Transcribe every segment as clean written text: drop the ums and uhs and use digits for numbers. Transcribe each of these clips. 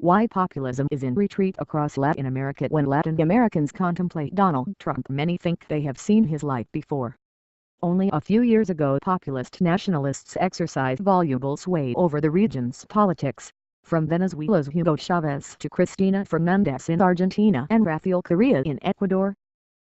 Why populism is in retreat across Latin America. When Latin Americans contemplate Donald Trump, many think they have seen his light before. Only a few years ago, populist nationalists exercised voluble sway over the region's politics, from Venezuela's Hugo Chavez to Cristina Fernández in Argentina and Rafael Correa in Ecuador.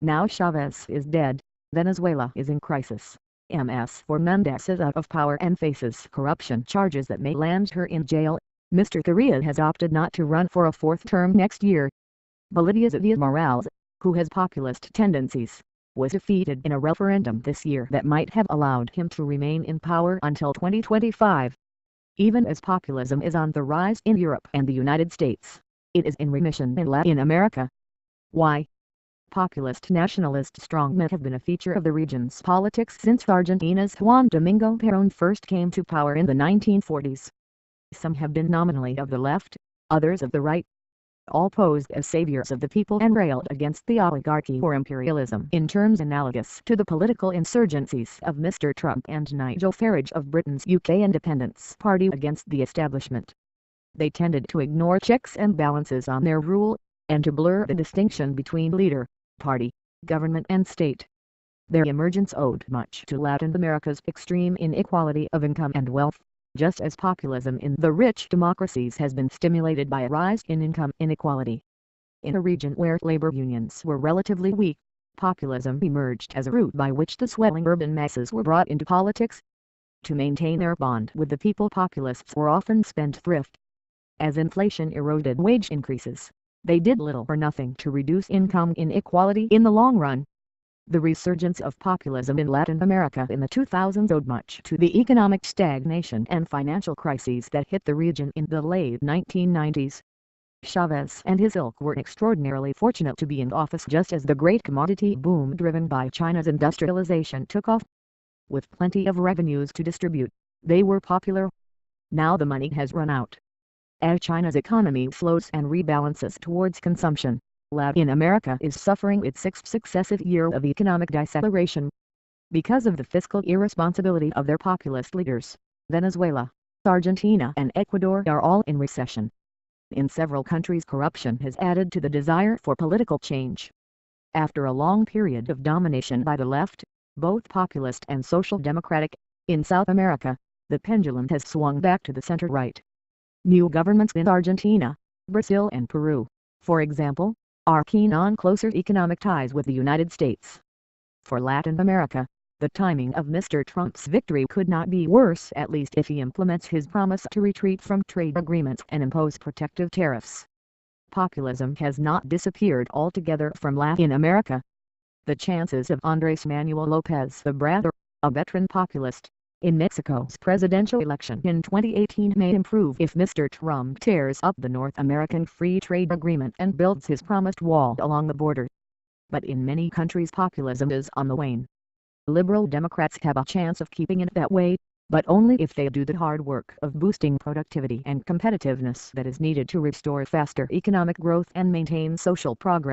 Now Chavez is dead, Venezuela is in crisis. Ms. Fernández is out of power and faces corruption charges that may land her in jail. Mr. Correa has opted not to run for a fourth term next year. Bolivia's Evo Morales, who has populist tendencies, was defeated in a referendum this year that might have allowed him to remain in power until 2025. Even as populism is on the rise in Europe and the United States, it is in remission in Latin America. Why? Populist nationalist strongmen have been a feature of the region's politics since Argentina's Juan Domingo Perón first came to power in the 1940s. Some have been nominally of the left, others of the right. All posed as saviors of the people and railed against the oligarchy or imperialism in terms analogous to the political insurgencies of Mr. Trump and Nigel Farage of Britain's UK Independence Party against the establishment. They tended to ignore checks and balances on their rule, and to blur the distinction between leader, party, government and state. Their emergence owed much to Latin America's extreme inequality of income and wealth, just as populism in the rich democracies has been stimulated by a rise in income inequality. In a region where labor unions were relatively weak, populism emerged as a route by which the swelling urban masses were brought into politics. To maintain their bond with the people, populists were often spendthrift. As inflation eroded wage increases, they did little or nothing to reduce income inequality in the long run. The resurgence of populism in Latin America in the 2000s owed much to the economic stagnation and financial crises that hit the region in the late 1990s. Chavez and his ilk were extraordinarily fortunate to be in office just as the great commodity boom driven by China's industrialization took off. With plenty of revenues to distribute, they were popular. Now the money has run out. As China's economy slows and rebalances towards consumption, Latin America is suffering its sixth successive year of economic deceleration. Because of the fiscal irresponsibility of their populist leaders, Venezuela, Argentina and Ecuador are all in recession. In several countries, corruption has added to the desire for political change. After a long period of domination by the left, both populist and social democratic, in South America, the pendulum has swung back to the center-right. New governments in Argentina, Brazil and Peru, for example, are keen on closer economic ties with the United States. For Latin America, the timing of Mr. Trump's victory could not be worse, at least if he implements his promise to retreat from trade agreements and impose protective tariffs. Populism has not disappeared altogether from Latin America. The chances of Andrés Manuel López Obrador, a veteran populist, in Mexico's presidential election in 2018 may improve if Mr. Trump tears up the North American Free Trade Agreement and builds his promised wall along the border. But in many countries populism is on the wane. Liberal Democrats have a chance of keeping it that way, but only if they do the hard work of boosting productivity and competitiveness that is needed to restore faster economic growth and maintain social progress.